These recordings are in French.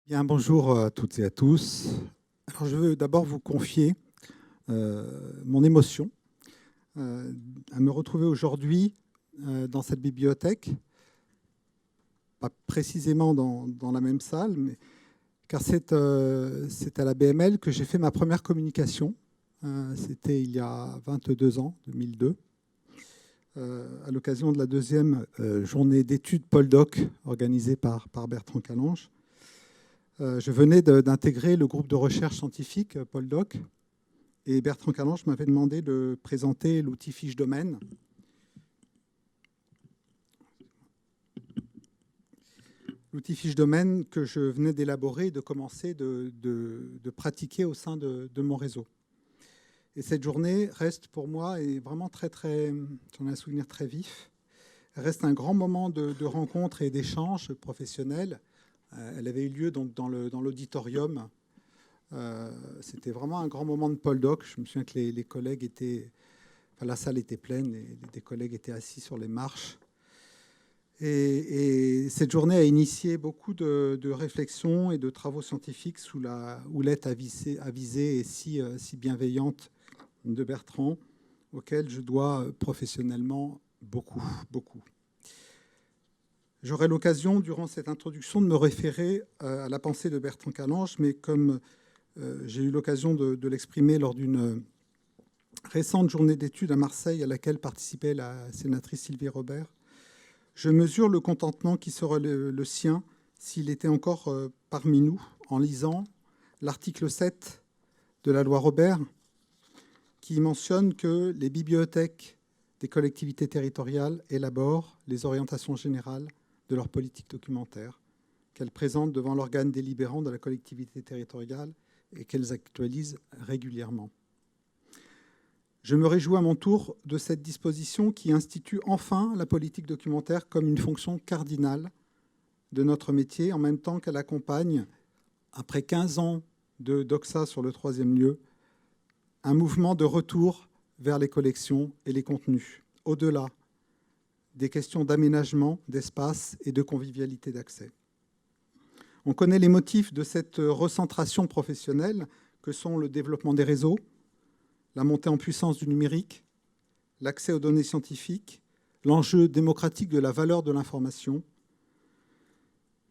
Bien, bonjour à toutes et à tous. Alors, je veux d'abord vous confier mon émotion à me retrouver aujourd'hui dans cette bibliothèque, pas précisément dans la même salle, car c'est à la BML que j'ai fait ma première communication. C'était il y a 22 ans, 2002, à l'occasion de la deuxième journée d'études Poldoc organisée par Bertrand Calange. Je venais d'intégrer le groupe de recherche scientifique Poldoc et Bertrand Calange m'avait demandé de présenter l'outil fiche domaine. L'outil fiche domaine que je venais d'élaborer et de commencer de pratiquer au sein de mon réseau. Et cette journée reste pour moi, et vraiment j'en ai un souvenir très vif, reste un grand moment de rencontre et d'échange professionnel. Elle avait eu lieu donc dans l'auditorium. C'était vraiment un grand moment de Poldoc. Je me souviens que les collègues étaient... Enfin, la salle était pleine, des collègues étaient assis sur les marches. Et cette journée a initié beaucoup de réflexions et de travaux scientifiques sous la houlette avisée et si bienveillante de Bertrand, auquel je dois professionnellement beaucoup, beaucoup. J'aurai l'occasion, durant cette introduction, de me référer à la pensée de Bertrand Calange, mais comme j'ai eu l'occasion de l'exprimer lors d'une récente journée d'études à Marseille à laquelle participait la sénatrice Sylvie Robert, je mesure le contentement qui serait le sien s'il était encore parmi nous en lisant l'article 7 de la loi Robert qui mentionne que les bibliothèques des collectivités territoriales élaborent les orientations générales de leur politique documentaire, qu'elles présentent devant l'organe délibérant de la collectivité territoriale et qu'elles actualisent régulièrement. Je me réjouis à mon tour de cette disposition qui institue enfin la politique documentaire comme une fonction cardinale de notre métier, en même temps qu'elle accompagne, après 15 ans de doxa sur le troisième lieu, un mouvement de retour vers les collections et les contenus, au-delà des questions d'aménagement, d'espace et de convivialité d'accès. On connaît les motifs de cette recentration professionnelle que sont le développement des réseaux, la montée en puissance du numérique, l'accès aux données scientifiques, l'enjeu démocratique de la valeur de l'information,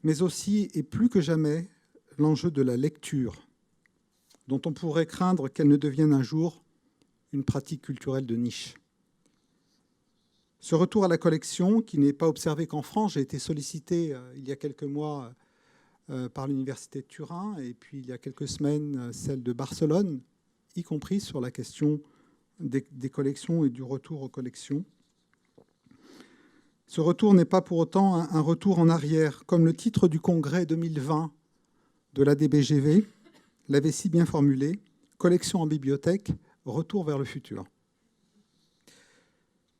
mais aussi, et plus que jamais, l'enjeu de la lecture, dont on pourrait craindre qu'elle ne devienne un jour une pratique culturelle de niche. Ce retour à la collection, qui n'est pas observé qu'en France, j'ai été sollicité il y a quelques mois par l'Université de Turin, et puis il y a quelques semaines, celle de Barcelone, y compris sur la question des collections et du retour aux collections. Ce retour n'est pas pour autant un retour en arrière, comme le titre du congrès 2020 de la DBGV l'avait si bien formulé, « Collection en bibliothèque, retour vers le futur ».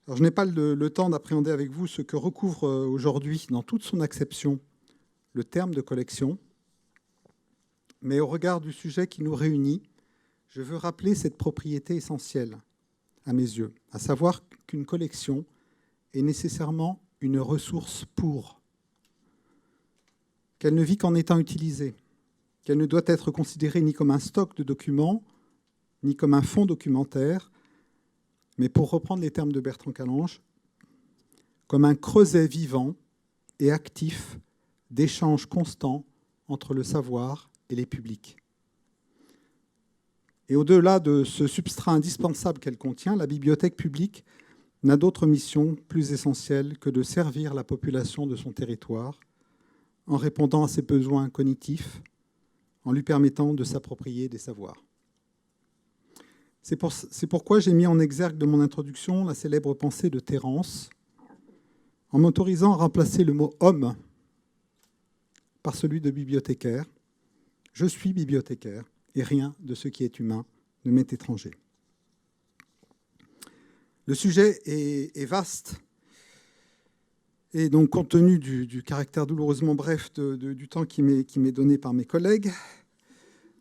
Alors, je n'ai pas le temps d'appréhender avec vous ce que recouvre aujourd'hui, dans toute son acception, le terme de collection, mais au regard du sujet qui nous réunit, je veux rappeler cette propriété essentielle, à mes yeux, à savoir qu'une collection est nécessairement une ressource pour, qu'elle ne vit qu'en étant utilisée, qu'elle ne doit être considérée ni comme un stock de documents, ni comme un fonds documentaire, mais pour reprendre les termes de Bertrand Calange, comme un creuset vivant et actif d'échanges constants entre le savoir et les publics. Et au-delà de ce substrat indispensable qu'elle contient, la bibliothèque publique n'a d'autre mission plus essentielle que de servir la population de son territoire en répondant à ses besoins cognitifs, en lui permettant de s'approprier des savoirs. C'est pourquoi j'ai mis en exergue de mon introduction la célèbre pensée de Terence, en m'autorisant à remplacer le mot « homme » par celui de bibliothécaire. Je suis bibliothécaire, et rien de ce qui est humain ne m'est étranger. Le sujet est vaste, et donc compte tenu du caractère douloureusement bref du temps qui m'est donné par mes collègues,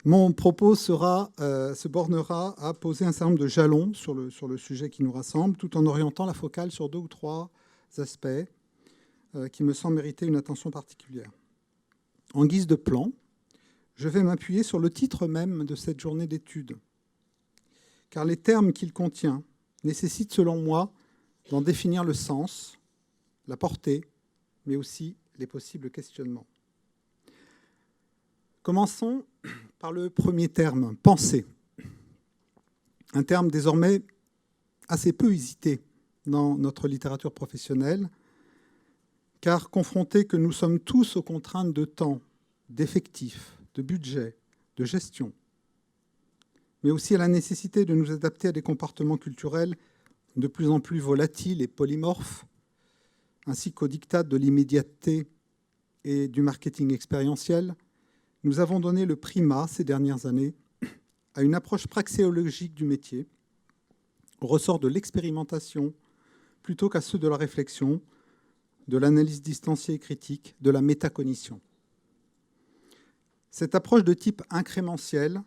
mon propos se bornera à poser un certain nombre de jalons sur le sujet qui nous rassemble, tout en orientant la focale sur 2 ou 3 aspects qui me semblent mériter une attention particulière. En guise de plan, je vais m'appuyer sur le titre même de cette journée d'études, car les termes qu'il contient nécessitent, selon moi, d'en définir le sens, la portée, mais aussi les possibles questionnements. Commençons par le premier terme, penser. Un terme désormais assez peu usité dans notre littérature professionnelle, car confrontés que nous sommes tous aux contraintes de temps, d'effectifs, de budget, de gestion, mais aussi à la nécessité de nous adapter à des comportements culturels de plus en plus volatiles et polymorphes, ainsi qu'au diktat de l'immédiateté et du marketing expérientiel, nous avons donné le primat ces dernières années à une approche praxéologique du métier, au ressort de l'expérimentation, plutôt qu'à ceux de la réflexion, de l'analyse distanciée et critique, de la métacognition. Cette approche de type incrémentiel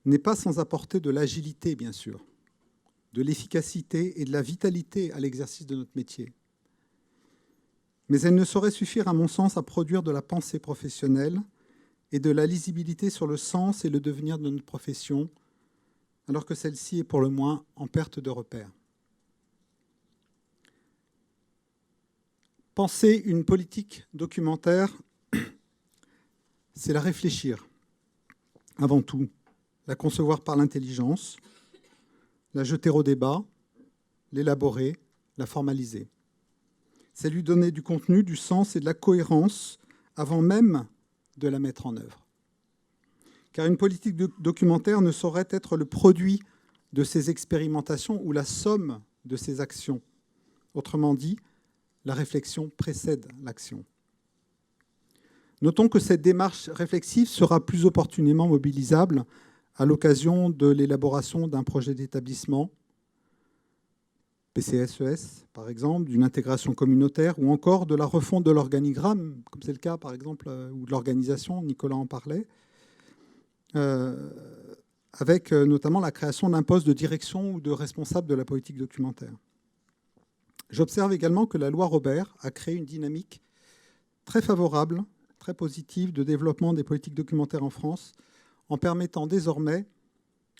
n'est pas sans apporter de l'agilité, bien sûr, de l'efficacité et de la vitalité à l'exercice de notre métier. Mais elle ne saurait suffire, à mon sens, à produire de la pensée professionnelle et de la lisibilité sur le sens et le devenir de notre profession, alors que celle-ci est pour le moins en perte de repère. Penser une politique documentaire, c'est la réfléchir, avant tout, la concevoir par l'intelligence, la jeter au débat, l'élaborer, la formaliser. C'est lui donner du contenu, du sens et de la cohérence avant même de la mettre en œuvre. Car une politique documentaire ne saurait être le produit de ses expérimentations ou la somme de ses actions. Autrement dit, la réflexion précède l'action. Notons que cette démarche réflexive sera plus opportunément mobilisable à l'occasion de l'élaboration d'un projet d'établissement, PCSES par exemple, d'une intégration communautaire ou encore de la refonte de l'organigramme, comme c'est le cas par exemple, ou de l'organisation, Nicolas en parlait, avec notamment la création d'un poste de direction ou de responsable de la politique documentaire. J'observe également que la loi Robert a créé une dynamique très favorable, très positive de développement des politiques documentaires en France, en permettant désormais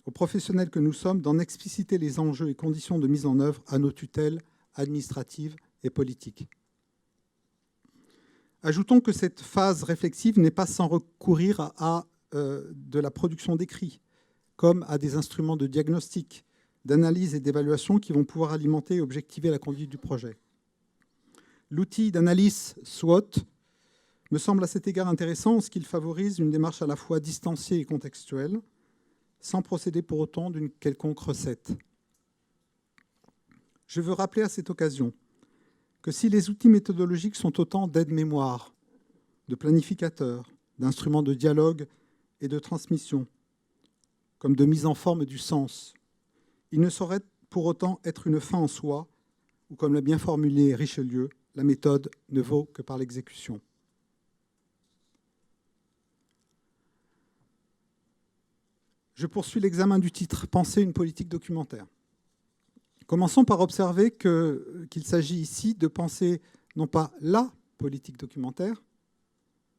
aux professionnels que nous sommes d'en expliciter les enjeux et conditions de mise en œuvre à nos tutelles administratives et politiques. Ajoutons que cette phase réflexive n'est pas sans recourir à de la production d'écrits, comme à des instruments de diagnostic, d'analyse et d'évaluation qui vont pouvoir alimenter et objectiver la conduite du projet. L'outil d'analyse SWOT me semble à cet égard intéressant en ce qu'il favorise une démarche à la fois distanciée et contextuelle, sans procéder pour autant d'une quelconque recette. Je veux rappeler à cette occasion que si les outils méthodologiques sont autant d'aides-mémoire, de planificateurs, d'instruments de dialogue et de transmission, comme de mise en forme du sens, ils ne sauraient pour autant être une fin en soi, ou comme l'a bien formulé Richelieu, la méthode ne vaut que par l'exécution. Je poursuis l'examen du titre « Penser une politique documentaire ». Commençons par observer qu'il s'agit ici de penser non pas la politique documentaire,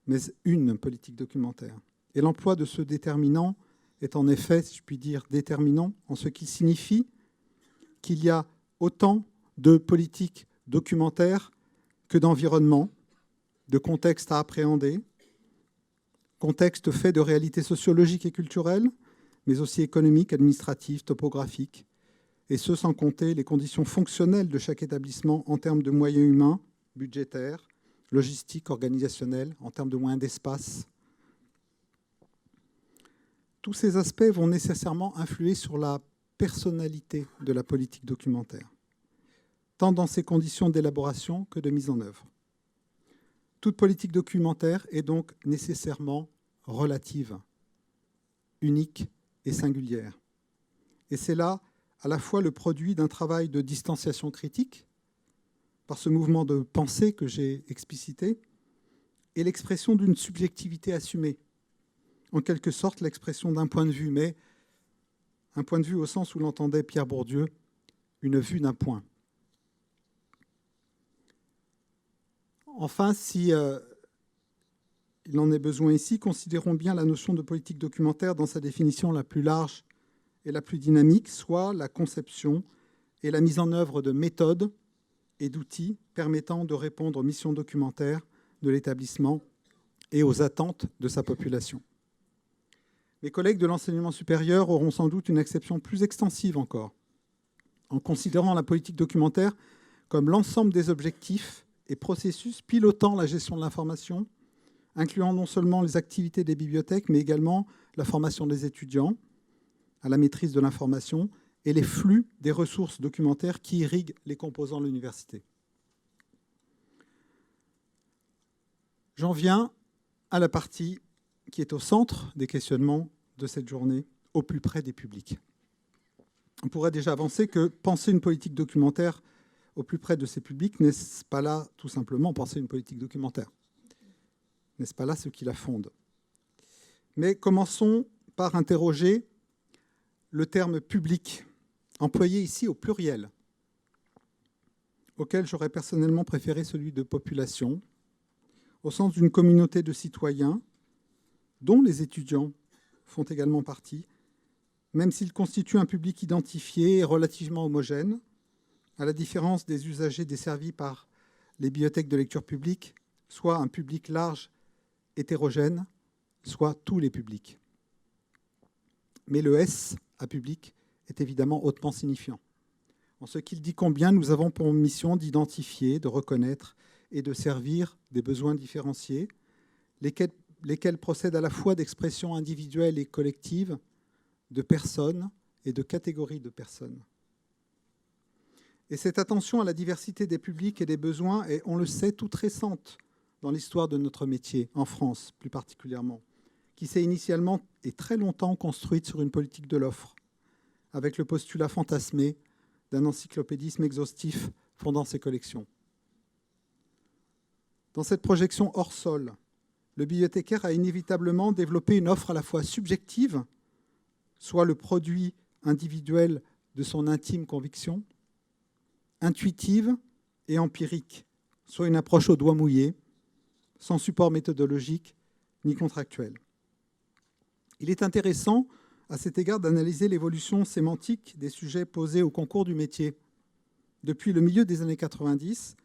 mais une politique documentaire. Et l'emploi de ce déterminant est en effet, si je puis dire, déterminant en ce qu'il signifie qu'il y a autant de politiques documentaires que d'environnement, de contexte à appréhender, contexte fait de réalités sociologiques et culturelles, mais aussi économiques, administratives, topographiques, et ce sans compter les conditions fonctionnelles de chaque établissement en termes de moyens humains, budgétaires, logistiques, organisationnels, en termes de moyens d'espace. Tous ces aspects vont nécessairement influer sur la personnalité de la politique documentaire, tant dans ses conditions d'élaboration que de mise en œuvre. Toute politique documentaire est donc nécessairement relative, unique et singulière. Et c'est là à la fois le produit d'un travail de distanciation critique, par ce mouvement de pensée que j'ai explicité, et l'expression d'une subjectivité assumée, en quelque sorte l'expression d'un point de vue, mais un point de vue au sens où l'entendait Pierre Bourdieu, une vue d'un point. Enfin, si il en est besoin ici, considérons bien la notion de politique documentaire dans sa définition la plus large et la plus dynamique, soit la conception et la mise en œuvre de méthodes et d'outils permettant de répondre aux missions documentaires de l'établissement et aux attentes de sa population. Mes collègues de l'enseignement supérieur auront sans doute une acception plus extensive encore, en considérant la politique documentaire comme l'ensemble des objectifs et processus pilotant la gestion de l'information, incluant non seulement les activités des bibliothèques, mais également la formation des étudiants à la maîtrise de l'information et les flux des ressources documentaires qui irriguent les composants de l'université. J'en viens à la partie qui est au centre des questionnements de cette journée, au plus près des publics. On pourrait déjà avancer que penser une politique documentaire au plus près de ces publics, n'est-ce pas là tout simplement penser une politique documentaire? N'est-ce pas là ce qui la fonde? Mais commençons par interroger le terme « public », employé ici au pluriel, auquel j'aurais personnellement préféré celui de « population », au sens d'une communauté de citoyens, dont les étudiants font également partie, même s'ils constituent un public identifié et relativement homogène, à la différence des usagers desservis par les bibliothèques de lecture publique, soit un public large, hétérogène, soit tous les publics. Mais le S à public est évidemment hautement signifiant, en ce qu'il dit combien nous avons pour mission d'identifier, de reconnaître et de servir des besoins différenciés, lesquels procèdent à la fois d'expressions individuelles et collectives, de personnes et de catégories de personnes. Et cette attention à la diversité des publics et des besoins est, on le sait, toute récente dans l'histoire de notre métier, en France plus particulièrement, qui s'est initialement et très longtemps construite sur une politique de l'offre, avec le postulat fantasmé d'un encyclopédisme exhaustif fondant ses collections. Dans cette projection hors sol, le bibliothécaire a inévitablement développé une offre à la fois subjective, soit le produit individuel de son intime conviction, intuitive et empirique, soit une approche au doigt mouillé, sans support méthodologique ni contractuel. Il est intéressant, à cet égard, d'analyser l'évolution sémantique des sujets posés au concours du métier, depuis le milieu des années 90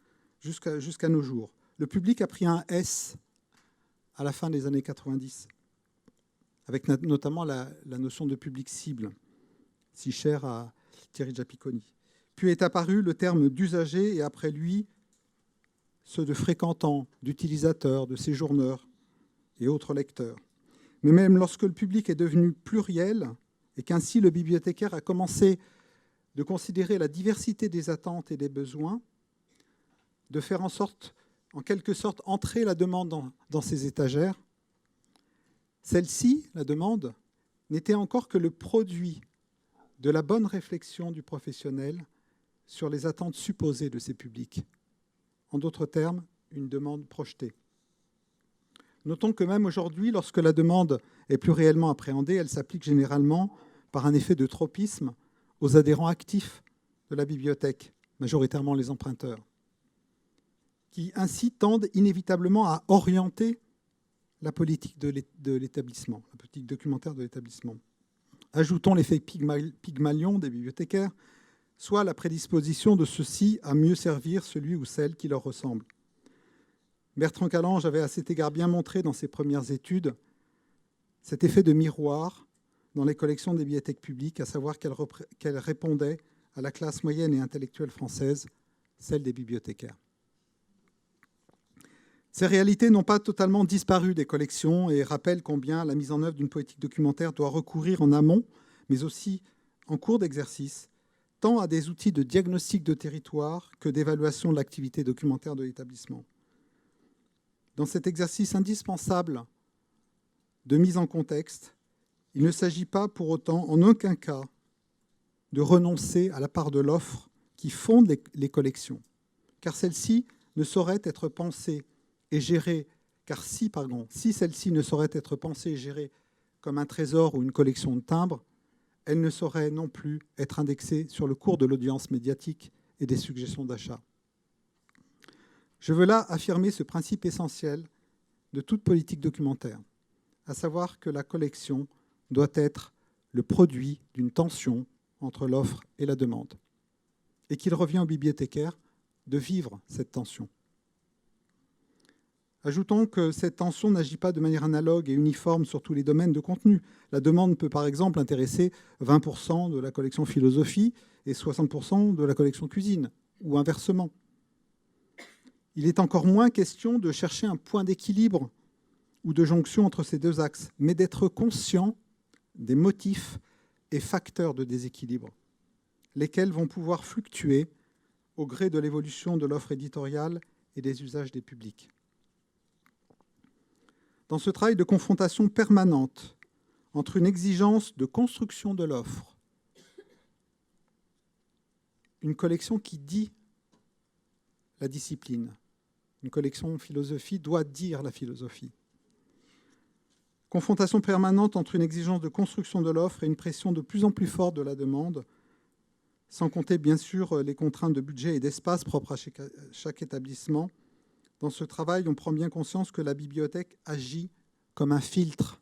jusqu'à nos jours. Le public a pris un S à la fin des années 90, avec notamment la notion de public cible, si chère à Thierry Giappiconi. Puis est apparu le terme d'usager et après lui, ceux de fréquentants, d'utilisateurs, de séjourneurs et autres lecteurs. Mais même lorsque le public est devenu pluriel et qu'ainsi le bibliothécaire a commencé de considérer la diversité des attentes et des besoins, de faire en sorte, en quelque sorte, entrer la demande dans ses étagères, celle-ci, la demande, n'était encore que le produit de la bonne réflexion du professionnel sur les attentes supposées de ces publics. En d'autres termes, une demande projetée. Notons que même aujourd'hui, lorsque la demande est plus réellement appréhendée, elle s'applique généralement par un effet de tropisme aux adhérents actifs de la bibliothèque, majoritairement les emprunteurs, qui ainsi tendent inévitablement à orienter la politique de l'établissement, la politique documentaire de l'établissement. Ajoutons l'effet Pygmalion des bibliothécaires, soit la prédisposition de ceux-ci à mieux servir celui ou celle qui leur ressemble. Bertrand Calange avait à cet égard bien montré dans ses premières études cet effet de miroir dans les collections des bibliothèques publiques, à savoir qu'elles répondaient à la classe moyenne et intellectuelle française, celle des bibliothécaires. Ces réalités n'ont pas totalement disparu des collections et rappellent combien la mise en œuvre d'une politique documentaire doit recourir en amont, mais aussi en cours d'exercice, tant à des outils de diagnostic de territoire que d'évaluation de l'activité documentaire de l'établissement. Dans cet exercice indispensable de mise en contexte, il ne s'agit pas pour autant, en aucun cas, de renoncer à la part de l'offre qui fonde les collections, car celle-ci ne saurait être pensée et gérée, si celle-ci ne saurait être pensée et gérée comme un trésor ou une collection de timbres, elle ne saurait non plus être indexée sur le cours de l'audience médiatique et des suggestions d'achat. Je veux là affirmer ce principe essentiel de toute politique documentaire, à savoir que la collection doit être le produit d'une tension entre l'offre et la demande, et qu'il revient au bibliothécaire de vivre cette tension. Ajoutons que cette tension n'agit pas de manière analogue et uniforme sur tous les domaines de contenu. La demande peut par exemple intéresser 20% de la collection philosophie et 60% de la collection cuisine, ou inversement. Il est encore moins question de chercher un point d'équilibre ou de jonction entre ces deux axes, mais d'être conscient des motifs et facteurs de déséquilibre, lesquels vont pouvoir fluctuer au gré de l'évolution de l'offre éditoriale et des usages des publics. Dans ce travail de confrontation permanente entre une exigence de construction de l'offre, une collection qui dit la discipline, une collection philosophie doit dire la philosophie. Confrontation permanente entre une exigence de construction de l'offre et une pression de plus en plus forte de la demande, sans compter bien sûr les contraintes de budget et d'espace propres à chaque établissement. Dans ce travail, on prend bien conscience que la bibliothèque agit comme un filtre.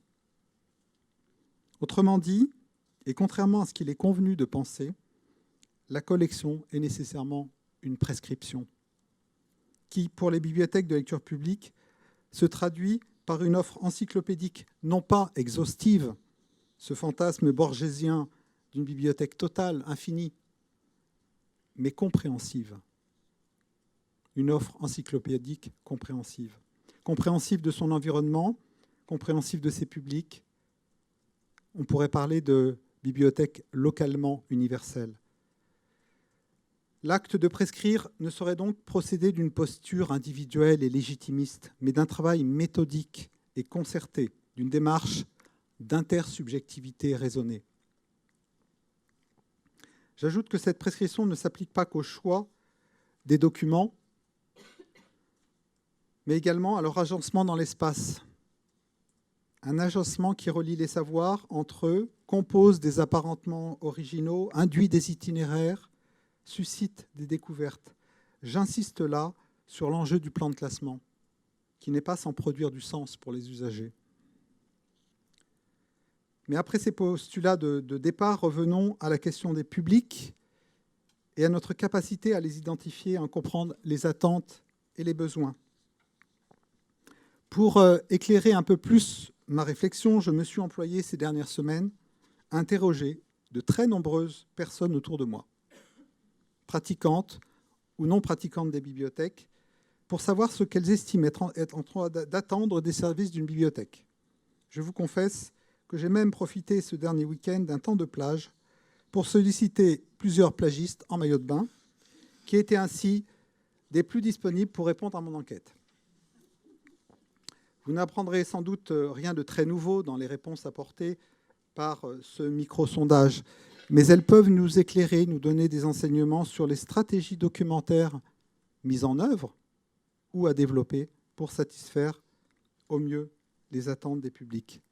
Autrement dit, et contrairement à ce qu'il est convenu de penser, la collection est nécessairement une prescription qui, pour les bibliothèques de lecture publique, se traduit par une offre encyclopédique non pas exhaustive, ce fantasme borgésien d'une bibliothèque totale, infinie, mais compréhensive. Une offre encyclopédique compréhensive. Compréhensive de son environnement, compréhensive de ses publics. On pourrait parler de bibliothèque localement universelle. L'acte de prescrire ne saurait donc procéder d'une posture individuelle et légitimiste, mais d'un travail méthodique et concerté, d'une démarche d'intersubjectivité raisonnée. J'ajoute que cette prescription ne s'applique pas qu'au choix des documents, mais également à leur agencement dans l'espace. Un agencement qui relie les savoirs entre eux, compose des apparentements originaux, induit des itinéraires, suscite des découvertes. J'insiste là sur l'enjeu du plan de classement, qui n'est pas sans produire du sens pour les usagers. Mais après ces postulats de départ, revenons à la question des publics et à notre capacité à les identifier, à en comprendre les attentes et les besoins. Pour éclairer un peu plus ma réflexion, je me suis employé ces dernières semaines à interroger de très nombreuses personnes autour de moi, pratiquantes ou non pratiquantes des bibliothèques, pour savoir ce qu'elles estiment être en train d'attendre des services d'une bibliothèque. Je vous confesse que j'ai même profité ce dernier week-end d'un temps de plage pour solliciter plusieurs plagistes en maillot de bain, qui étaient ainsi des plus disponibles pour répondre à mon enquête. Vous n'apprendrez sans doute rien de très nouveau dans les réponses apportées par ce micro-sondage, mais elles peuvent nous éclairer, nous donner des enseignements sur les stratégies documentaires mises en œuvre ou à développer pour satisfaire au mieux les attentes des publics.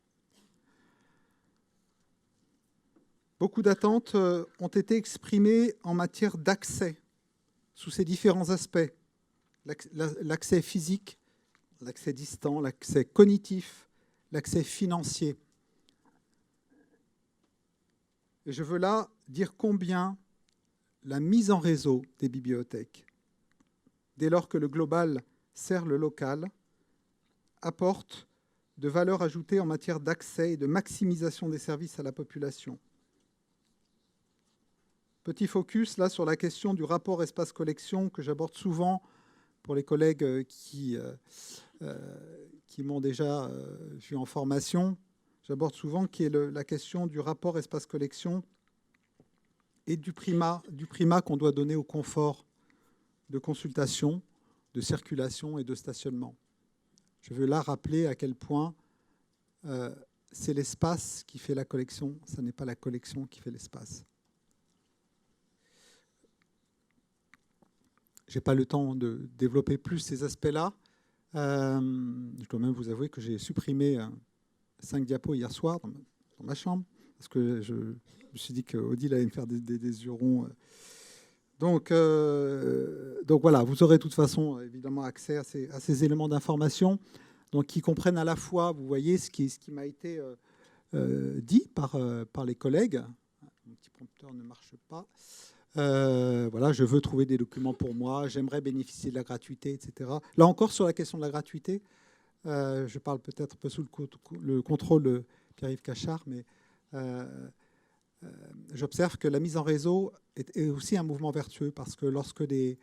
Beaucoup d'attentes ont été exprimées en matière d'accès, sous ses différents aspects. L'accès physique, l'accès distant, l'accès cognitif, l'accès financier. Et je veux là dire combien la mise en réseau des bibliothèques, dès lors que le global sert le local, apporte de valeur ajoutée en matière d'accès et de maximisation des services à la population. Petit focus là sur la question du rapport espace-collection que j'aborde souvent pour les collègues qui m'ont déjà vu en formation. J'aborde souvent qui est la question du rapport espace-collection et du primat qu'on doit donner au confort de consultation, de circulation et de stationnement. Je veux là rappeler à quel point c'est l'espace qui fait la collection, ce n'est pas la collection qui fait l'espace. Je n'ai pas le temps de développer plus ces aspects-là. Je dois même vous avouer que j'ai supprimé 5 diapos hier soir dans ma chambre, parce que je me suis dit qu'Odile allait me faire des yeux ronds. Donc voilà, vous aurez de toute façon évidemment accès à ces éléments d'information. donc qui comprennent à la fois, vous voyez, ce qui m'a été dit par les collègues. Mon petit prompteur ne marche pas. Voilà, je veux trouver des documents pour moi, j'aimerais bénéficier de la gratuité, etc. Là encore, sur la question de la gratuité, je parle peut-être un peu sous le contrôle de Pierre-Yves Cachard, mais j'observe que la mise en réseau est aussi un mouvement vertueux, parce que lorsque des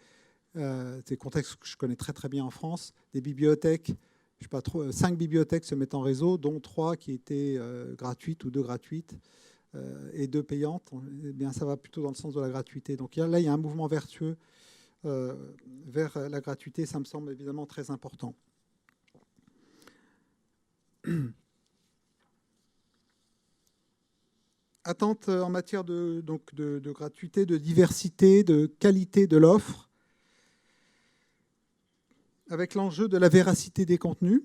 contextes que je connais très très bien en France, des bibliothèques, je sais pas trop, 5 bibliothèques se mettent en réseau, dont 3 qui étaient gratuites ou 2 gratuites, et 2 payantes, eh bien, ça va plutôt dans le sens de la gratuité. Donc là, il y a un mouvement vertueux vers la gratuité, ça me semble évidemment très important. Attente en matière de gratuité, de diversité, de qualité de l'offre, avec l'enjeu de la véracité des contenus,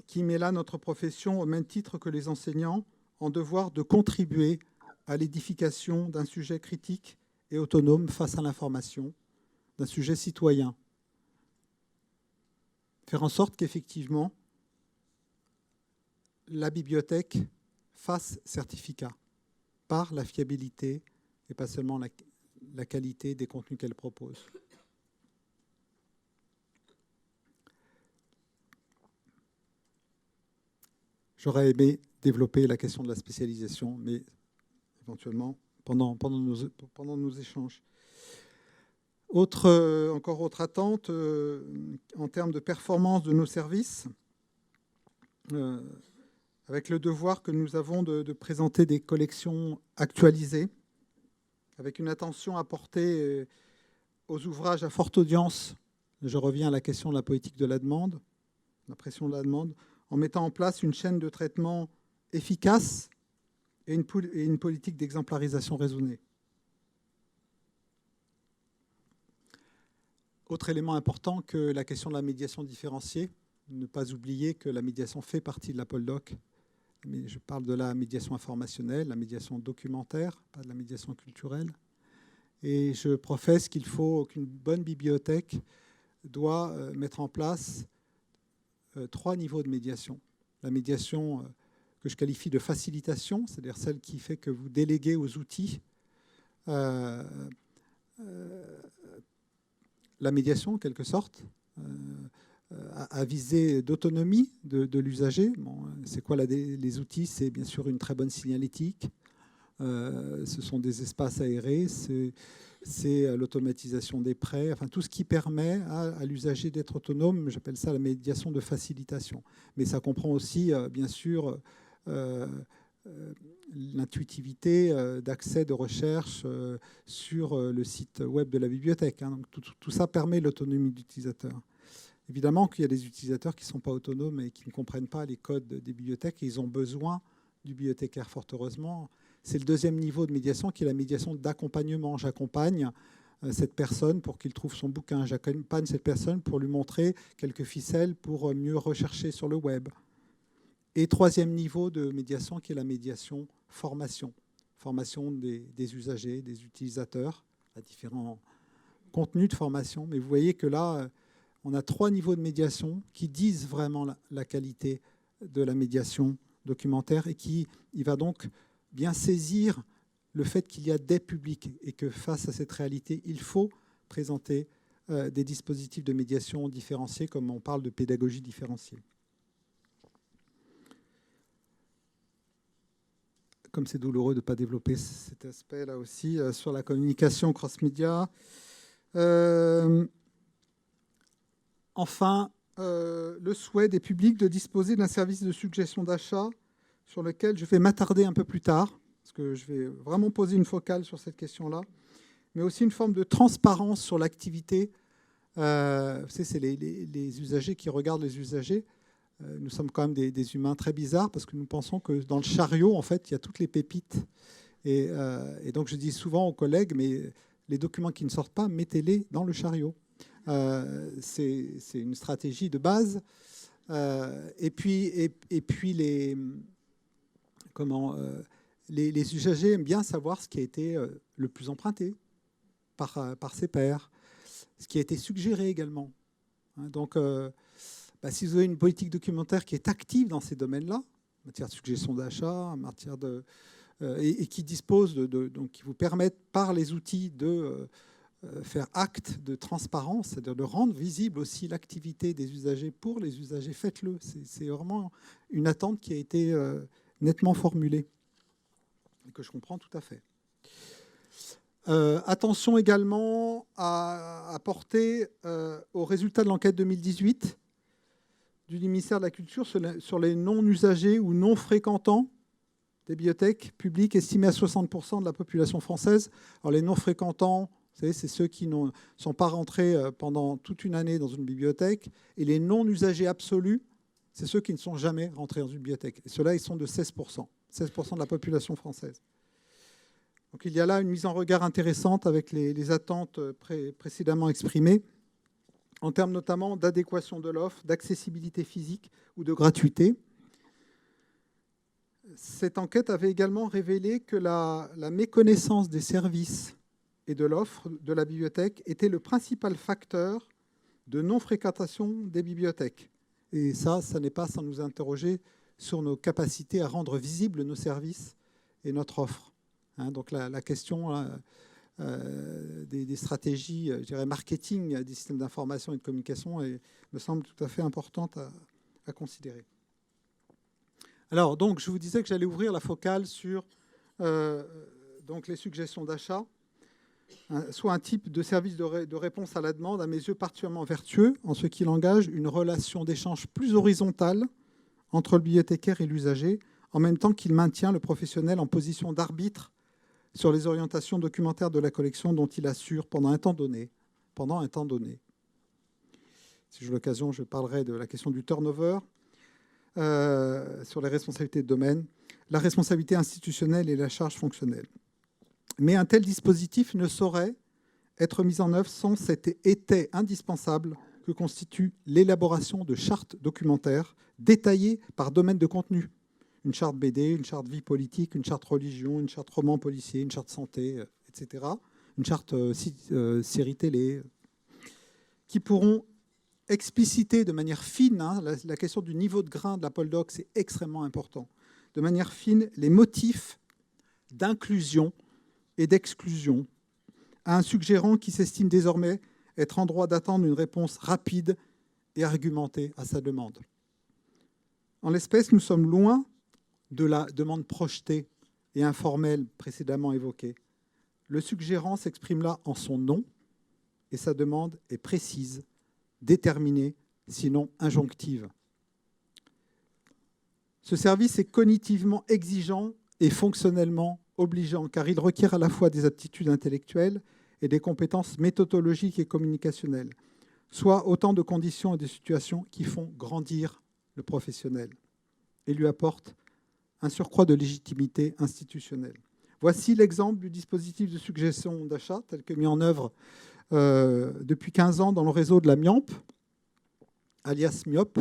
qui met là notre profession au même titre que les enseignants, en devoir de contribuer à l'édification d'un sujet critique et autonome face à l'information, d'un sujet citoyen. Faire en sorte qu'effectivement, la bibliothèque fasse certificat par la fiabilité et pas seulement la qualité des contenus qu'elle propose. J'aurais aimé développer la question de la spécialisation, mais éventuellement pendant nos échanges. Encore autre attente en termes de performance de nos services, avec le devoir que nous avons de présenter des collections actualisées, avec une attention apportée aux ouvrages à forte audience. Je reviens à la question de la politique de la demande, la pression de la demande, en mettant en place une chaîne de traitement efficace et une politique d'exemplarisation raisonnée. Autre élément important que la question de la médiation différenciée, ne pas oublier que la médiation fait partie de la Poldoc. Mais je parle de la médiation informationnelle, la médiation documentaire, pas de la médiation culturelle. Et je professe qu'il faut qu'une bonne bibliothèque doit mettre en place 3 niveaux de médiation. La médiation que je qualifie de facilitation, c'est-à-dire celle qui fait que vous déléguez aux outils la médiation, en quelque sorte, à visée d'autonomie de l'usager. Bon, c'est quoi les outils? C'est bien sûr une très bonne signalétique, ce sont des espaces aérés, c'est l'automatisation des prêts, enfin tout ce qui permet à l'usager d'être autonome. J'appelle ça la médiation de facilitation. Mais ça comprend aussi, bien sûr, l'intuitivité d'accès de recherche sur le site web de la bibliothèque. Donc, tout ça permet l'autonomie de l'utilisateur. Évidemment qu'il y a des utilisateurs qui ne sont pas autonomes et qui ne comprennent pas les codes des bibliothèques et ils ont besoin du bibliothécaire, fort heureusement. C'est le deuxième niveau de médiation qui est la médiation d'accompagnement. J'accompagne cette personne pour qu'il trouve son bouquin. J'accompagne cette personne pour lui montrer quelques ficelles pour mieux rechercher sur le web. Et troisième niveau de médiation qui est la médiation formation. Formation des usagers, des utilisateurs, à différents contenus de formation. Mais vous voyez que là, on a 3 niveaux de médiation qui disent vraiment la qualité de la médiation documentaire et il va donc bien saisir le fait qu'il y a des publics et que face à cette réalité, il faut présenter des dispositifs de médiation différenciés, comme on parle de pédagogie différenciée. Comme c'est douloureux de ne pas développer cet aspect-là aussi, sur la communication cross-média. Enfin, le souhait des publics de disposer d'un service de suggestion d'achat sur lequel je vais m'attarder un peu plus tard, parce que je vais vraiment poser une focale sur cette question-là, mais aussi une forme de transparence sur l'activité. C'est les usagers qui regardent les usagers. Nous sommes quand même des humains très bizarres, parce que nous pensons que dans le chariot, en fait, il y a toutes les pépites. Et donc, je dis souvent aux collègues, mais les documents qui ne sortent pas, mettez-les dans le chariot. C'est une stratégie de base. Et puis les usagers aiment bien savoir ce qui a été le plus emprunté par ses pairs, ce qui a été suggéré également. Donc, si vous avez une politique documentaire qui est active dans ces domaines-là, en matière de suggestion d'achat, en matière et qui dispose donc qui vous permettent par les outils de faire acte de transparence, c'est-à-dire de rendre visible aussi l'activité des usagers pour les usagers, faites-le. C'est vraiment une attente qui a été nettement formulée et que je comprends tout à fait. Attention également à apporter aux résultats de l'enquête 2018 du ministère de la Culture sur les non-usagers ou non-fréquentants des bibliothèques publiques, estimés à 60% de la population française. Alors les non-fréquentants, vous savez, c'est ceux qui ne sont pas rentrés pendant toute une année dans une bibliothèque. Et les non-usagers absolus, c'est ceux qui ne sont jamais rentrés dans une bibliothèque. Et ceux-là, ils sont de 16%. 16% de la population française. Donc il y a là une mise en regard intéressante avec les attentes précédemment exprimées, en termes notamment d'adéquation de l'offre, d'accessibilité physique ou de gratuité. Cette enquête avait également révélé que la méconnaissance des services et de l'offre de la bibliothèque était le principal facteur de non-fréquentation des bibliothèques. Et ça n'est pas sans nous interroger sur nos capacités à rendre visibles nos services et notre offre. Donc la question des stratégies, je dirais, marketing des systèmes d'information et de communication me semble tout à fait importante à considérer. Alors, donc, je vous disais que j'allais ouvrir la focale sur donc les suggestions d'achat, soit un type de service de réponse à la demande, à mes yeux particulièrement vertueux, en ce qu'il engage une relation d'échange plus horizontale entre le bibliothécaire et l'usager, en même temps qu'il maintient le professionnel en position d'arbitre sur les orientations documentaires de la collection dont il assure pendant un temps donné. Si j'ai l'occasion, je parlerai de la question du turnover, sur les responsabilités de domaine, la responsabilité institutionnelle et la charge fonctionnelle. Mais un tel dispositif ne saurait être mis en œuvre sans cet étai indispensable que constitue l'élaboration de chartes documentaires détaillées par domaine de contenu. Une charte BD, une charte vie politique, une charte religion, une charte roman policier, une charte santé, etc. Une charte série télé, qui pourront expliciter de manière fine, la question du niveau de grain de la Poldoc, c'est extrêmement important, de manière fine, les motifs d'inclusion et d'exclusion à un suggérant qui s'estime désormais être en droit d'attendre une réponse rapide et argumentée à sa demande. En l'espèce, nous sommes loin de la demande projetée et informelle précédemment évoquée. Le suggérant s'exprime là en son nom et sa demande est précise, déterminée, sinon injonctive. Ce service est cognitivement exigeant et fonctionnellement obligeant, car il requiert à la fois des aptitudes intellectuelles et des compétences méthodologiques et communicationnelles, soit autant de conditions et de situations qui font grandir le professionnel et lui apportent un surcroît de légitimité institutionnelle. Voici l'exemple du dispositif de suggestion d'achat tel que mis en œuvre depuis 15 ans dans le réseau de la MIAMP, alias MIOP.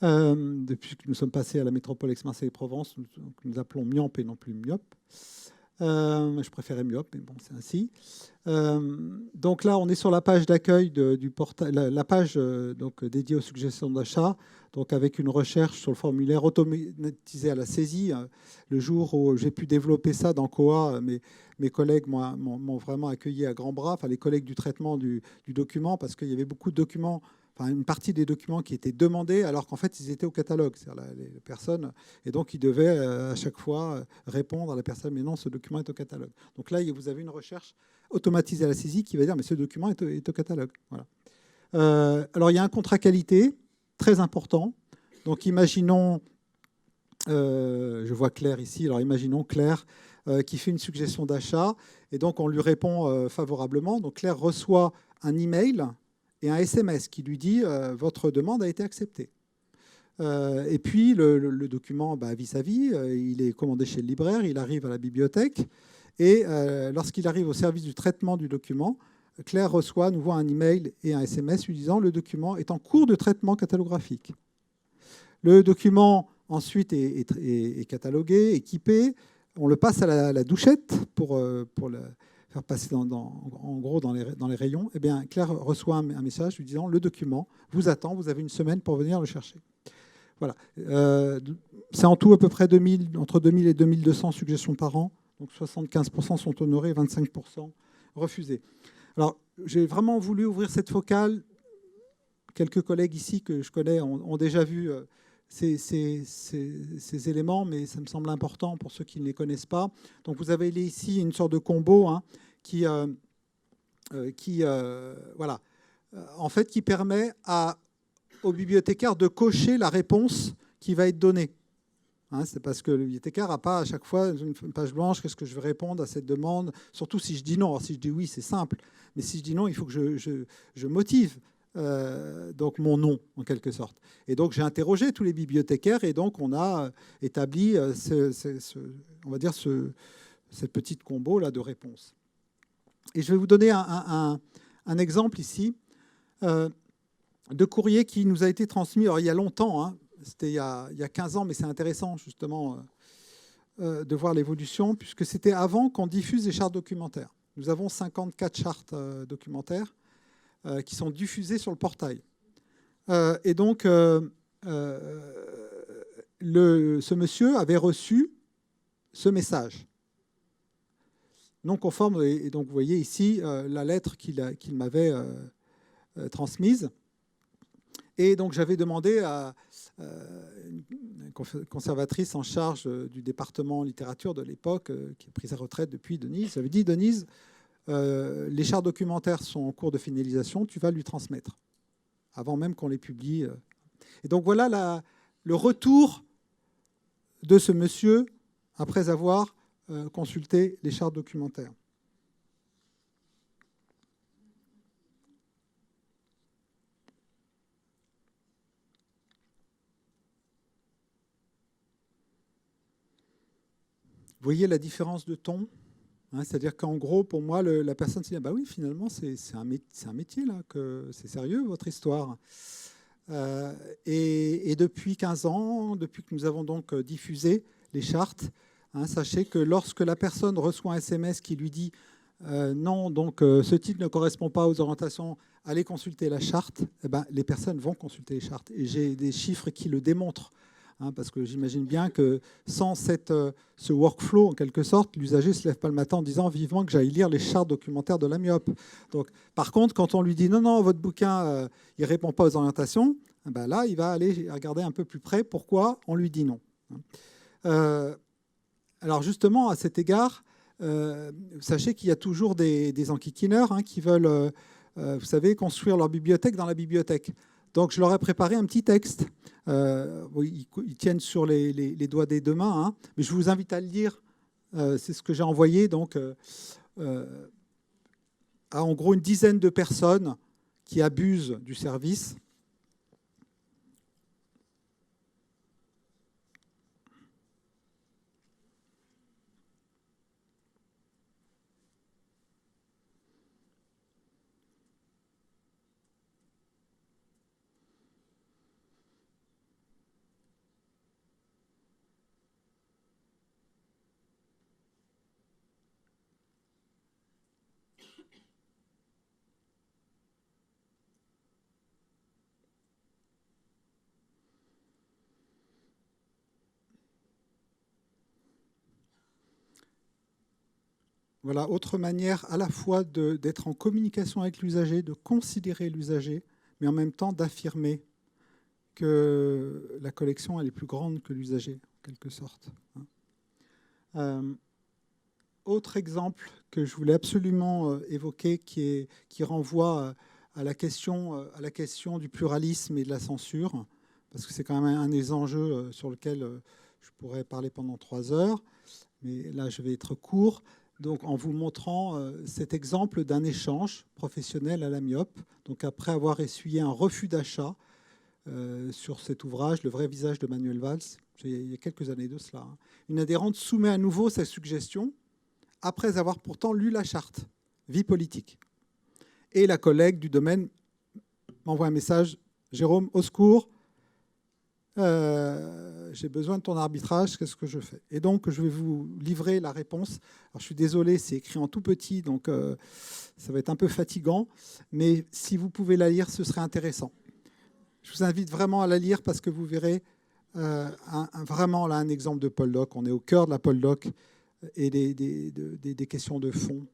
Depuis que nous sommes passés à la métropole Aix-Marseille-Provence, nous appelons MIAMP et non plus MIOP. Je préférais MIOP, mais bon, c'est ainsi. Donc là, on est sur la page d'accueil du portail, la page donc, dédiée aux suggestions d'achat, donc avec une recherche sur le formulaire automatisé à la saisie. Le jour où j'ai pu développer ça dans COA, mes collègues m'ont vraiment accueilli à grands bras, enfin les collègues du traitement du document, parce qu'il y avait beaucoup de documents, enfin une partie des documents qui étaient demandés alors qu'en fait ils étaient au catalogue, c'est-à-dire les personnes, et donc ils devaient à chaque fois répondre à la personne, mais non, ce document est au catalogue. Donc là, vous avez une recherche automatisée à la saisie qui va dire, mais ce document est au catalogue. Voilà. Alors il y a un contrat qualité très important. Donc imaginons, je vois Claire ici, alors imaginons Claire qui fait une suggestion d'achat, et donc on lui répond favorablement. Donc Claire reçoit un email et un SMS qui lui dit votre demande a été acceptée. Et puis le document vit sa vie, il est commandé chez le libraire, il arrive à la bibliothèque, et lorsqu'il arrive au service du traitement du document, Claire reçoit à nouveau un email et un SMS lui disant le document est en cours de traitement catalographique. Le document ensuite est catalogué, équipé, on le passe à la douchette pour faire passer en gros dans les rayons, eh bien, Claire reçoit un message lui disant « Le document vous attend, vous avez une semaine pour venir le chercher ». Voilà. C'est en tout à peu près entre 2000 et 2200 suggestions par an. Donc 75% sont honorées, 25% refusées. Alors, j'ai vraiment voulu ouvrir cette focale. Quelques collègues ici que je connais ont déjà vu ces éléments, mais ça me semble important pour ceux qui ne les connaissent pas. Donc vous avez ici une sorte de combo qui permet au bibliothécaire de cocher la réponse qui va être donnée. C'est parce que le bibliothécaire n'a pas à chaque fois une page blanche, qu'est-ce que je vais répondre à cette demande, surtout si je dis non. Alors, si je dis oui, c'est simple, mais si je dis non, il faut que je motive donc mon non, en quelque sorte. Et donc, j'ai interrogé tous les bibliothécaires et donc on a établi cette petite combo-là de réponses. Et je vais vous donner un exemple ici de courrier qui nous a été transmis il y a longtemps, c'était il y a 15 ans, mais c'est intéressant justement de voir l'évolution, puisque c'était avant qu'on diffuse les chartes documentaires. Nous avons 54 chartes documentaires qui sont diffusées sur le portail. Et donc, ce monsieur avait reçu ce message non conforme. Et donc, vous voyez ici la lettre qu'il m'avait transmise. Et donc, j'avais demandé à une conservatrice en charge du département littérature de l'époque, qui a pris sa retraite depuis, Denise. J'avais dit, Denise, les chartes documentaires sont en cours de finalisation, tu vas lui transmettre, avant même qu'on les publie. Et donc, voilà le retour de ce monsieur après avoir consulté les chartes documentaires. Vous voyez la différence de ton, c'est-à-dire qu'en gros, pour moi, la personne se dit « bah oui, finalement, c'est un métier, là, que c'est sérieux, votre histoire ». Et depuis 15 ans, depuis que nous avons donc diffusé les chartes, sachez que lorsque la personne reçoit un SMS qui lui dit non, donc ce titre ne correspond pas aux orientations, allez consulter la charte, les personnes vont consulter les chartes. Et j'ai des chiffres qui le démontrent. Parce que j'imagine bien que sans ce workflow, en quelque sorte, l'usager ne se lève pas le matin en disant vivement que j'aille lire les chartes documentaires de la MIOP. Donc, par contre, quand on lui dit non, votre bouquin, il ne répond pas aux orientations, là, il va aller regarder un peu plus près pourquoi on lui dit non. Alors justement, à cet égard, sachez qu'il y a toujours des enquiquineurs qui veulent, vous savez, construire leur bibliothèque dans la bibliothèque. Donc, je leur ai préparé un petit texte. Ils tiennent sur les doigts des deux mains, mais je vous invite à le lire. C'est ce que j'ai envoyé donc, à en gros une dizaine de personnes qui abusent du service. Voilà, autre manière à la fois d'être en communication avec l'usager, de considérer l'usager, mais en même temps d'affirmer que la collection elle est plus grande que l'usager, en quelque sorte. Autre exemple que je voulais absolument évoquer, qui renvoie à la question du pluralisme et de la censure, parce que c'est quand même un des enjeux sur lequel je pourrais parler pendant 3 heures, mais là je vais être court. Donc, en vous montrant cet exemple d'un échange professionnel à la MIOP, donc après avoir essuyé un refus d'achat sur cet ouvrage, Le vrai visage de Manuel Valls, il y a quelques années de cela. Une adhérente soumet à nouveau sa suggestion, après avoir pourtant lu la charte, vie politique. Et la collègue du domaine m'envoie un message, Jérôme, au secours, j'ai besoin de ton arbitrage, qu'est-ce que je fais? Et donc, je vais vous livrer la réponse. Alors, je suis désolé, c'est écrit en tout petit, donc ça va être un peu fatigant, mais si vous pouvez la lire, ce serait intéressant. Je vous invite vraiment à la lire parce que vous verrez vraiment là un exemple de Paul Doc. On est au cœur de la Paul Doc et des questions de fond.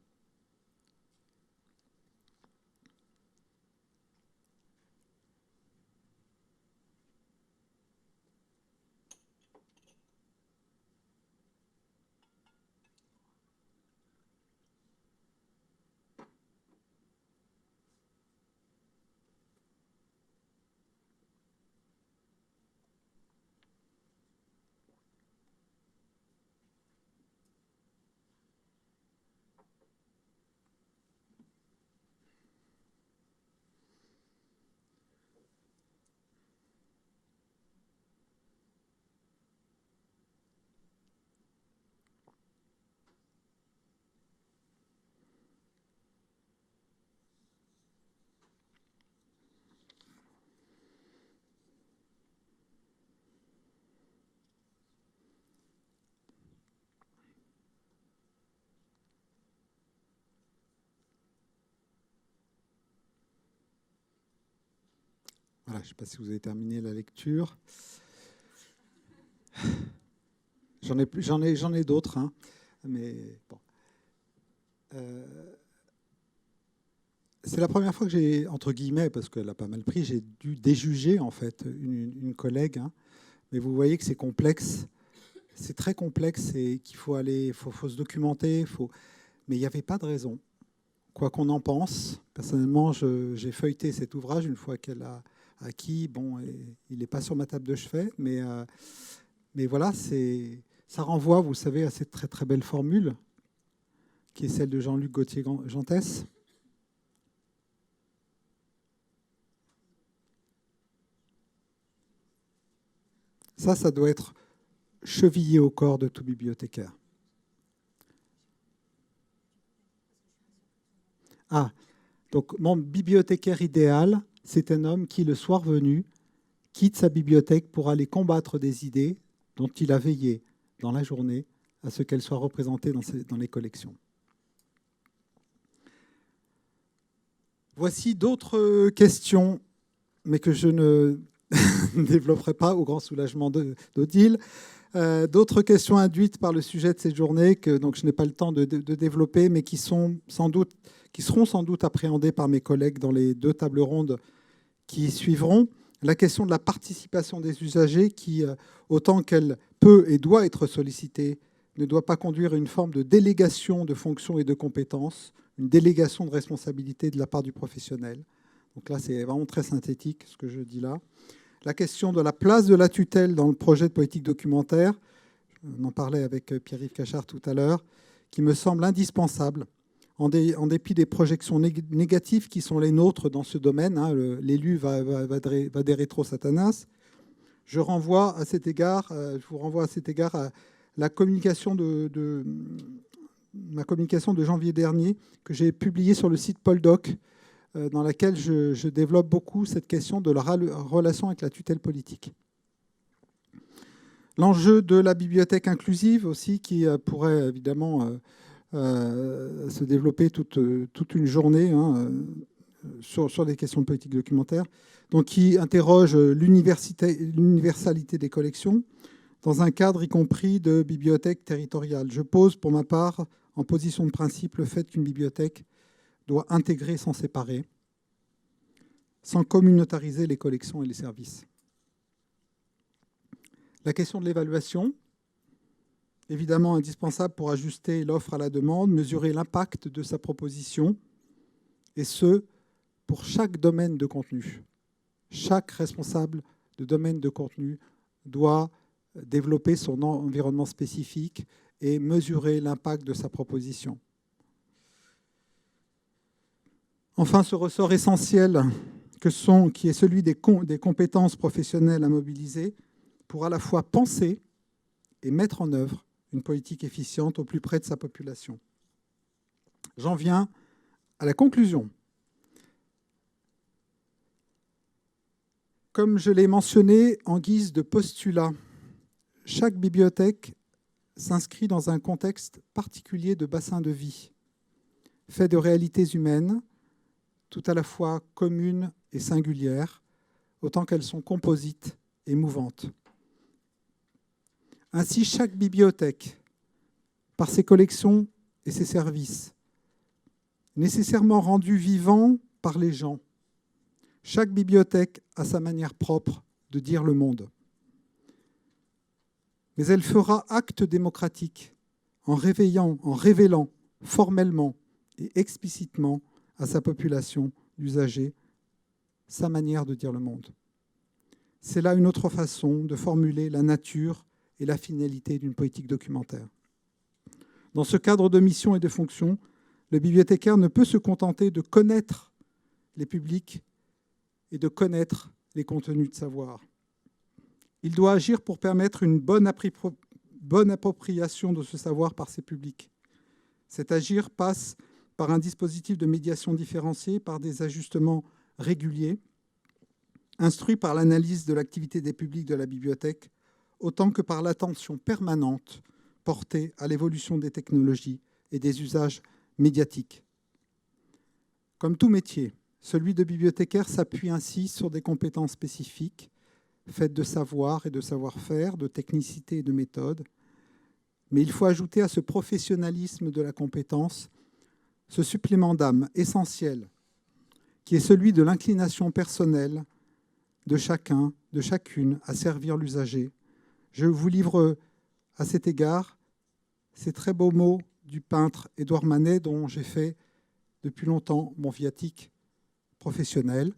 Voilà, je ne sais pas si vous avez terminé la lecture. J'en ai d'autres, hein, mais bon. C'est la première fois que j'ai, entre guillemets, parce qu'elle a pas mal pris, j'ai dû déjuger en fait une collègue. Hein. Mais vous voyez que c'est complexe, c'est très complexe et qu'il faut aller, faut se documenter. Mais il n'y avait pas de raison. Quoi qu'on en pense, personnellement, j'ai feuilleté cet ouvrage une fois qu'elle a acquis. Bon, il n'est pas sur ma table de chevet, mais voilà, ça renvoie, vous savez, à cette très très belle formule qui est celle de Jean-Luc Gauthier-Gentès. Ça doit être chevillé au corps de tout bibliothécaire. Ah, donc mon bibliothécaire idéal, c'est un homme qui, le soir venu, quitte sa bibliothèque pour aller combattre des idées dont il a veillé dans la journée à ce qu'elles soient représentées dans les collections. Voici d'autres questions, mais que je ne développerai pas au grand soulagement d'Odile. D'autres questions induites par le sujet de cette journée que donc, je n'ai pas le temps de développer, mais qui seront sans doute appréhendées par mes collègues dans les 2 tables rondes qui suivront. La question de la participation des usagers qui, autant qu'elle peut et doit être sollicitée, ne doit pas conduire à une forme de délégation de fonctions et de compétences, une délégation de responsabilité de la part du professionnel. Donc là, c'est vraiment très synthétique ce que je dis là. La question de la place de la tutelle dans le projet de politique documentaire, on en parlait avec Pierre-Yves Cachard tout à l'heure, qui me semble indispensable, en dépit des projections négatives qui sont les nôtres dans ce domaine. Hein, l'élu va des rétro-satanas. Je vous renvoie à cet égard à la communication ma communication de janvier dernier que j'ai publiée sur le site Poldoc, dans laquelle je développe beaucoup cette question de la relation avec la tutelle politique. L'enjeu de la bibliothèque inclusive aussi, qui pourrait évidemment se développer toute une journée hein, sur des questions de politique documentaire, donc qui interroge l'universalité des collections dans un cadre y compris de bibliothèque territoriale. Je pose pour ma part en position de principe le fait qu'une bibliothèque doit intégrer sans séparer, sans communautariser les collections et les services. La question de l'évaluation, évidemment indispensable pour ajuster l'offre à la demande, mesurer l'impact de sa proposition, et ce, pour chaque domaine de contenu. Chaque responsable de domaine de contenu doit développer son environnement spécifique et mesurer l'impact de sa proposition. Enfin, ce ressort essentiel qui est celui des compétences professionnelles à mobiliser pour à la fois penser et mettre en œuvre une politique efficiente au plus près de sa population. J'en viens à la conclusion. Comme je l'ai mentionné en guise de postulat chaque bibliothèque s'inscrit dans un contexte particulier de bassin de vie, fait de réalités humaines, tout à la fois communes et singulières, autant qu'elles sont composites et mouvantes. Ainsi, chaque bibliothèque, par ses collections et ses services, nécessairement rendu vivant par les gens, chaque bibliothèque a sa manière propre de dire le monde. Mais elle fera acte démocratique en révélant formellement et explicitement à sa population d'usagers sa manière de dire le monde. C'est là une autre façon de formuler la nature et la finalité d'une politique documentaire. Dans ce cadre de mission et de fonction, le bibliothécaire ne peut se contenter de connaître les publics et de connaître les contenus de savoir. Il doit agir pour permettre une bonne appropriation de ce savoir par ses publics. Cet agir passe par un dispositif de médiation différencié, par des ajustements réguliers, instruits par l'analyse de l'activité des publics de la bibliothèque, autant que par l'attention permanente portée à l'évolution des technologies et des usages médiatiques. Comme tout métier, celui de bibliothécaire s'appuie ainsi sur des compétences spécifiques, faites de savoir et de savoir-faire, de technicité et de méthode. Mais il faut ajouter à ce professionnalisme de la compétence ce supplément d'âme essentiel, qui est celui de l'inclination personnelle de chacun, de chacune, à servir l'usager. Je vous livre à cet égard ces très beaux mots du peintre Édouard Manet, dont j'ai fait depuis longtemps mon viatique professionnel.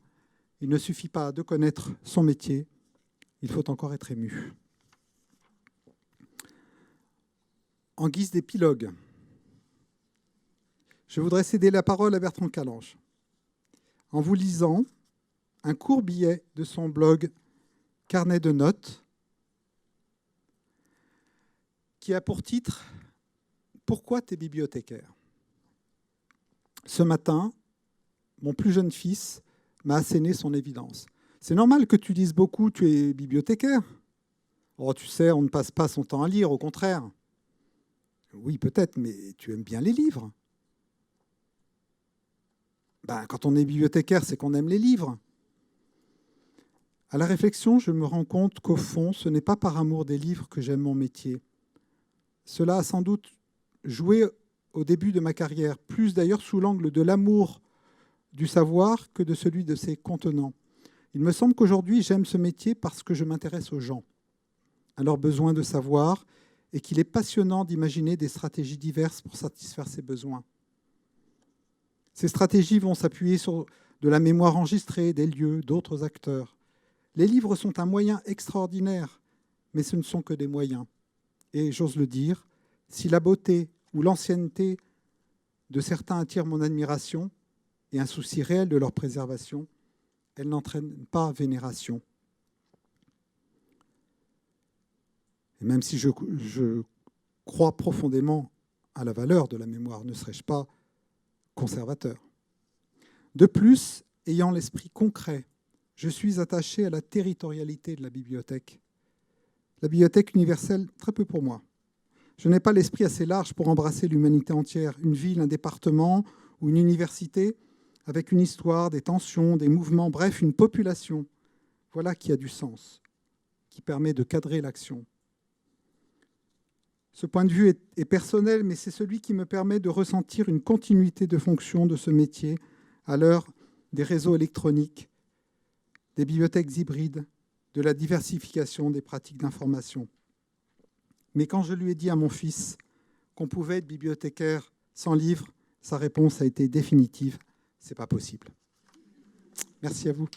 Il ne suffit pas de connaître son métier, il faut encore être ému. En guise d'épilogue, je voudrais céder la parole à Bertrand Calange en vous lisant un court billet de son blog Carnet de notes qui a pour titre « Pourquoi t'es bibliothécaire ?» Ce matin, mon plus jeune fils m'a asséné son évidence. « C'est normal que tu lises beaucoup, tu es bibliothécaire. » « Oh, tu sais, on ne passe pas son temps à lire, au contraire. » « Oui, peut-être, mais tu aimes bien les livres. » Quand on est bibliothécaire, c'est qu'on aime les livres. À la réflexion, je me rends compte qu'au fond, ce n'est pas par amour des livres que j'aime mon métier. Cela a sans doute joué au début de ma carrière, plus d'ailleurs sous l'angle de l'amour du savoir que de celui de ses contenants. Il me semble qu'aujourd'hui, j'aime ce métier parce que je m'intéresse aux gens, à leurs besoins de savoir, et qu'il est passionnant d'imaginer des stratégies diverses pour satisfaire ces besoins. Ces stratégies vont s'appuyer sur de la mémoire enregistrée, des lieux, d'autres acteurs. Les livres sont un moyen extraordinaire, mais ce ne sont que des moyens. Et j'ose le dire, si la beauté ou l'ancienneté de certains attirent mon admiration et un souci réel de leur préservation, elles n'entraînent pas vénération. Et même si je crois profondément à la valeur de la mémoire, ne serais-je pas conservateur? De plus, ayant l'esprit concret, je suis attaché à la territorialité de la bibliothèque. La bibliothèque universelle, très peu pour moi. Je n'ai pas l'esprit assez large pour embrasser l'humanité entière, une ville, un département ou une université, avec une histoire, des tensions, des mouvements, bref, une population. Voilà qui a du sens, qui permet de cadrer l'action. Ce point de vue est personnel, mais c'est celui qui me permet de ressentir une continuité de fonction de ce métier à l'heure des réseaux électroniques, des bibliothèques hybrides, de la diversification des pratiques d'information. Mais quand je lui ai dit à mon fils qu'on pouvait être bibliothécaire sans livre, sa réponse a été définitive. C'est pas possible. Merci à vous.